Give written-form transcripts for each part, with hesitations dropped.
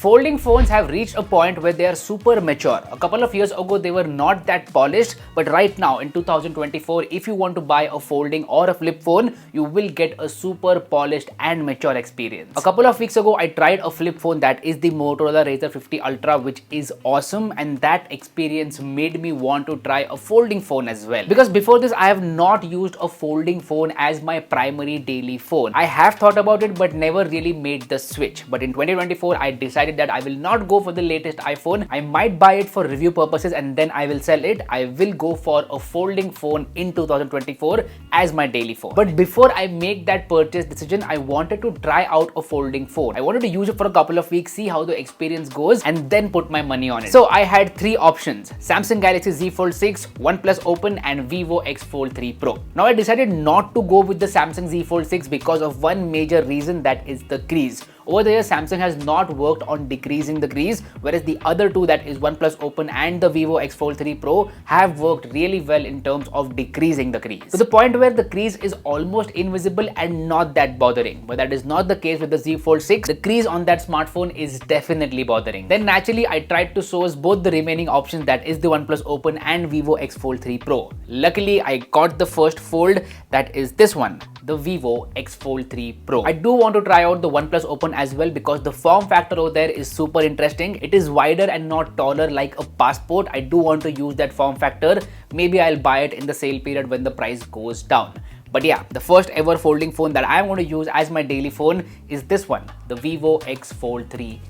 Folding phones have reached a point where they are super mature. A couple of years ago, they were not that polished, but right now in 2024, if you want to buy a folding or a flip phone, you will get a super polished and mature experience. A couple of weeks ago, I tried a flip phone that is the Motorola Razr 50 Ultra, which is awesome, and that experience made me want to try a folding phone as well. Because before this, I have not used a folding phone as my primary daily phone. I have thought about it, but never really made the switch. But in 2024, I decided that I will not go for the latest iPhone. I might buy it for review purposes and then I will sell it. I will go for a folding phone in 2024 as my daily phone. But before I make that purchase decision, I wanted to try out a folding phone. I wanted to use it for a couple of weeks, see how the experience goes, and then put my money on it. So I had three options: Samsung Galaxy Z Fold 6, OnePlus Open, and Vivo X Fold 3 Pro. Now I decided not to go with the Samsung Z Fold 6 because of one major reason, that is the crease. Over the years, Samsung has not worked on decreasing the crease, whereas the other two, that is OnePlus Open and the Vivo X Fold 3 Pro, have worked really well in terms of decreasing the crease, to the point where the crease is almost invisible and not that bothering. But that is not the case with the Z Fold 6. The crease on that smartphone is definitely bothering. Then naturally, I tried to source both the remaining options, that is the OnePlus Open and Vivo X Fold 3 Pro. Luckily, I got the first fold, that is this one, the Vivo X Fold 3 Pro. I do want to try out the OnePlus Open as well because the form factor over there is super interesting. It is wider and not taller like a passport. I do want to use that form factor. Maybe I'll buy it in the sale period when the price goes down. But yeah, the first ever folding phone that I'm going to use as my daily phone is this one, the Vivo X Fold 3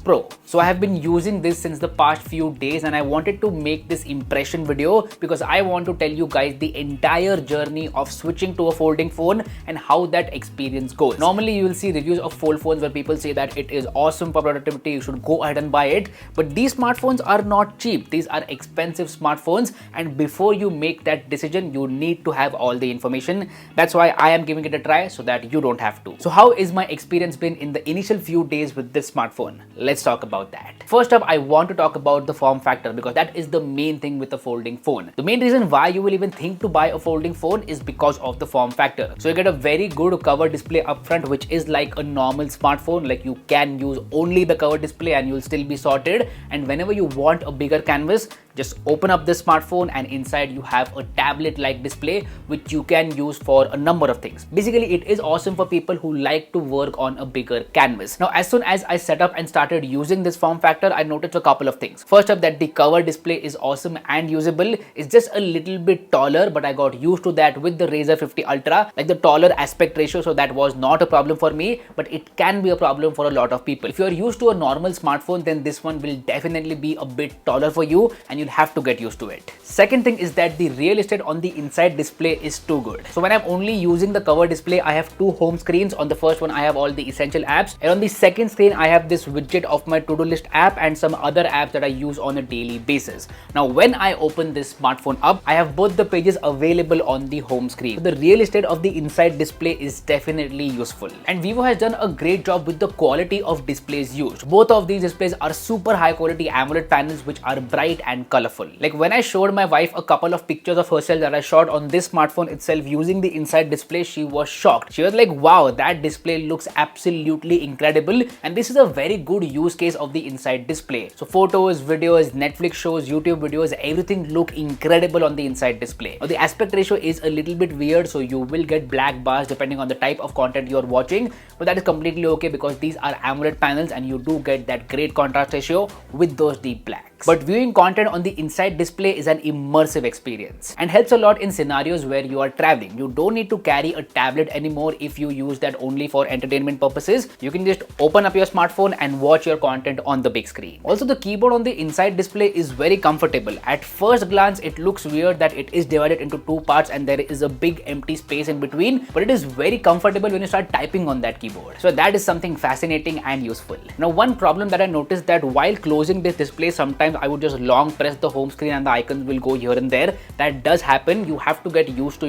Pro. So I have been using this since the past few days and I wanted to make this impression video because I want to tell you guys the entire journey of switching to a folding phone and how that experience goes. Normally you will see reviews of fold phones where people say that it is awesome for productivity, you should go ahead and buy it. But these smartphones are not cheap. These are expensive smartphones, and before you make that decision, you need to have all the information. That's why I am giving it a try so that you don't have to. So how is my experience been in the initial few days with this smartphone? Let's talk about that. First up, I want to talk about the form factor because that is the main thing with a folding phone. The main reason why you will even think to buy a folding phone is because of the form factor. So you get a very good cover display up front, which is like a normal smartphone. Like you can use only the cover display and you'll still be sorted. And whenever you want a bigger canvas, just open up this smartphone and inside you have a tablet-like display which you can use for a number of things. Basically, it is awesome for people who like to work on a bigger canvas. Now, as soon as I set up and started using this form factor, I noticed a couple of things. First up, that the cover display is awesome and usable. It's just a little bit taller, but I got used to that with the Razr 50 Ultra, like the taller aspect ratio, so that was not a problem for me, but it can be a problem for a lot of people. If you're used to a normal smartphone, then this one will definitely be a bit taller for you and you'll have to get used to it. Second thing is that the real estate on the inside display is too good. So when I'm only using the cover display, I have two home screens. On the first one, I have all the essential apps, and on the second screen, I have this widget of my to-do list app and some other apps that I use on a daily basis. Now, when I open this smartphone up, I have both the pages available on the home screen. So the real estate of the inside display is definitely useful. And Vivo has done a great job with the quality of displays used. Both of these displays are super high quality AMOLED panels which are bright and colorful. Like when I showed my wife a couple of pictures of herself that I shot on this smartphone itself using the inside display, she was shocked. She was like, wow, that display looks absolutely incredible. And this is a very good use case of the inside display. So photos, videos, Netflix shows, YouTube videos, everything look incredible on the inside display. Now the aspect ratio is a little bit weird, so you will get black bars depending on the type of content you're watching, but that is completely okay because these are AMOLED panels and you do get that great contrast ratio with those deep blacks. But viewing content on the inside display is an immersive experience and helps a lot in scenarios where you are traveling. You don't need to carry a tablet anymore if you use that only for entertainment purposes. You can just open up your smartphone and watch your content on the big screen. Also, the keyboard on the inside display is very comfortable. At first glance, it looks weird that it is divided into two parts and there is a big empty space in between, but it is very comfortable when you start typing on that keyboard. So that is something fascinating and useful. Now, one problem that I noticed that while closing this display, sometimes sometimes I would just long press the home screen and the icons will go here and there. That does happen. You have to get used to,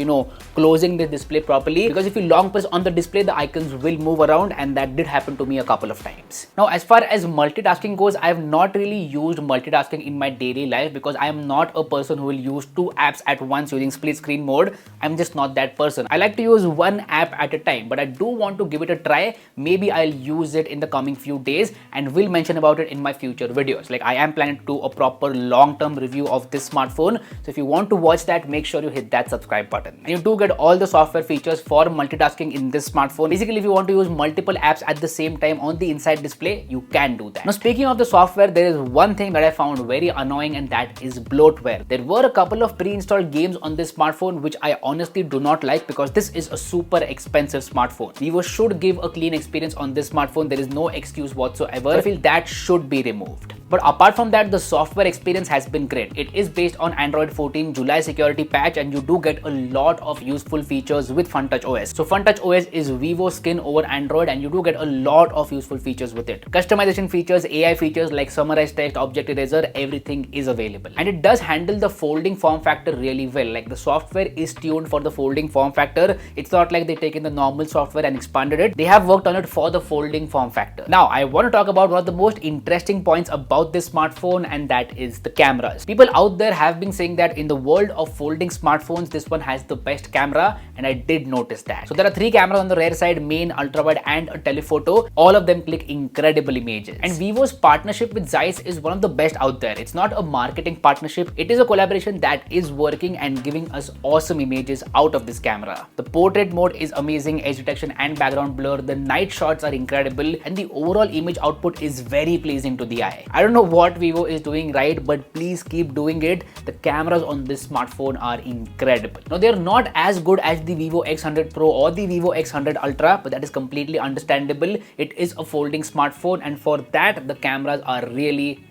closing the display properly, because if you long press on the display, the icons will move around, and that did happen to me a couple of times. Now, as far as multitasking goes, I have not really used multitasking in my daily life because I am not a person who will use 2 apps at once using split screen mode. I'm just not that person. I like to use one app at a time, but I do want to give it a try. Maybe I'll use it in the coming few days and will mention about it in my future videos. Like, I am planning to do a proper long-term review of this smartphone. So if you want to watch that, make sure you hit that subscribe button. And you do get all the software features for multitasking in this smartphone. Basically, if you want to use multiple apps at the same time on the inside display, you can do that. Now, speaking of the software, there is one thing that I found very annoying, and that is bloatware. There were a couple of pre-installed games on this smartphone which I honestly do not like, because this is a super expensive smartphone. Vivo should give a clean experience on this smartphone. There is no excuse whatsoever. I feel that should be removed. But apart from that, the software experience has been great. It is based on Android 14 July security patch, and you do get a lot of useful features with FunTouch OS. So FunTouch OS is Vivo skin over Android, and you do get a lot of useful features with it. Customization features, AI features like summarized text, object eraser, everything is available. And it does handle the folding form factor really well. Like, the software is tuned for the folding form factor. It's not like they taken the normal software and expanded it. They have worked on it for the folding form factor. Now, I want to talk about one of the most interesting points about this smartphone, and that is the cameras. People out there have been saying that in the world of folding smartphones, this one has the best camera, and I did notice that. So there are 3 cameras on the rear side, main, ultra wide, and a telephoto. All of them click incredible images. And Vivo's partnership with Zeiss is one of the best out there. It's not a marketing partnership. It is a collaboration that is working and giving us awesome images out of this camera. The portrait mode is amazing, edge detection and background blur. The night shots are incredible, and the overall image output is very pleasing to the eye. I don't know what Vivo is doing right, but please keep doing it. The cameras on this smartphone are incredible. Now, they are not as good as the Vivo X100 Pro or the Vivo X100 Ultra, but that is completely understandable. It is a folding smartphone, and for that, the cameras are really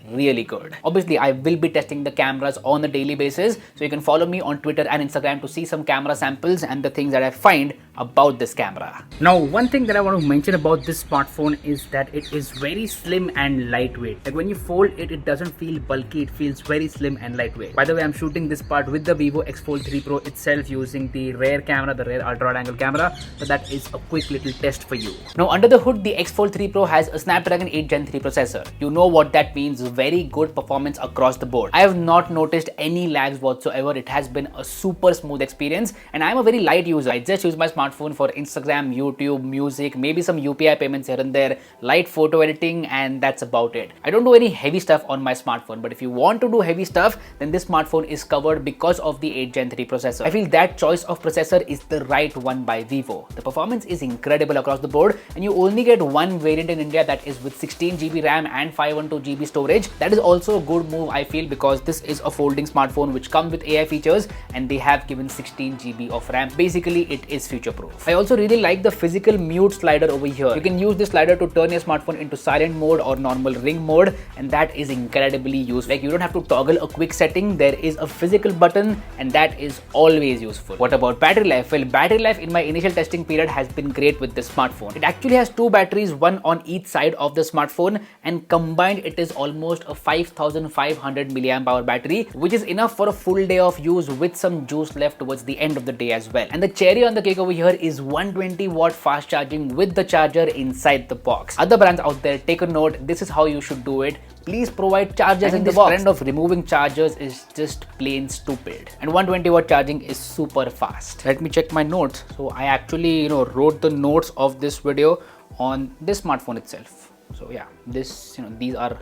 good. Obviously, I will be testing the cameras on a daily basis, so you can follow me on Twitter and Instagram to see some camera samples and the things that I find about this camera. Now, one thing that I want to mention about this smartphone is that it is very slim and lightweight. Like, when you fold it, it doesn't feel bulky. It feels very slim and lightweight. By the way, I'm shooting this part with the Vivo X Fold 3 Pro itself using the rear camera, the rear ultra wide angle camera. So that is a quick little test for you. Now, under the hood, the X Fold 3 Pro has a Snapdragon 8 Gen 3 processor. You know what that means. Very good performance across the board. I have not noticed any lags whatsoever. It has been a super smooth experience, and I'm a very light user. I just use my smartphone for Instagram, YouTube, music, maybe some UPI payments here and there, light photo editing, and that's about it. I don't do any heavy stuff on my smartphone, but if you want to do heavy stuff, then this smartphone is covered because of the 8 Gen 3 processor. I feel that choice of processor is the right one by Vivo. The performance is incredible across the board, and you only get one variant in India that is with 16 GB RAM and 512 GB storage. That is also a good move, I feel, because this is a folding smartphone which comes with AI features, and they have given 16 GB of RAM. Basically, it is future proof. I also really like the physical mute slider over here. You can use this slider to turn your smartphone into silent mode or normal ring mode, and that is incredibly useful. Like, you don't have to toggle a quick setting. There is a physical button, and that is always useful. What about battery life? Well, battery life in my initial testing period has been great with this smartphone. It actually has 2 batteries, one on each side of the smartphone, and combined it is almost a 5500 mAh battery, which is enough for a full day of use with some juice left towards the end of the day as well. And the cherry on the cake over here is 120 watt fast charging with the charger inside the box. Other brands out there, take a note. This is how you should do it. Please provide chargers in the box. This trend of removing chargers is just plain stupid. And 120 watt charging is super fast. Let me check my notes. So I actually, wrote the notes of this video on this smartphone itself. So yeah, this, these are,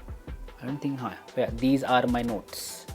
I don't think, yeah, these are my notes.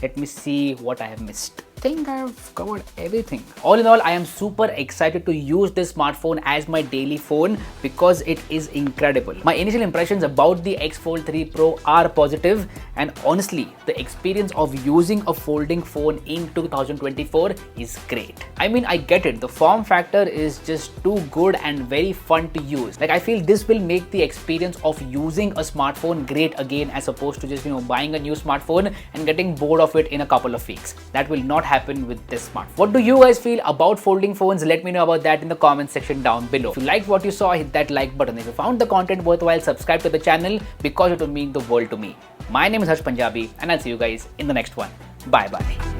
Let me see what I have missed. I think I've covered everything. All in all, I am super excited to use this smartphone as my daily phone because it is incredible. My initial impressions about the X Fold 3 Pro are positive, and honestly, the experience of using a folding phone in 2024 is great. I mean, I get it. The form factor is just too good and very fun to use. Like, I feel this will make the experience of using a smartphone great again, as opposed to just, buying a new smartphone and getting bored of it in a couple of weeks. That will not happen with this smartphone. What do you guys feel about folding phones? Let me know about that in the comment section down below. If you liked what you saw, hit that like button. If you found the content worthwhile, subscribe to the channel because it will mean the world to me. My name is Harsh Punjabi, and I'll see you guys in the next one. Bye bye.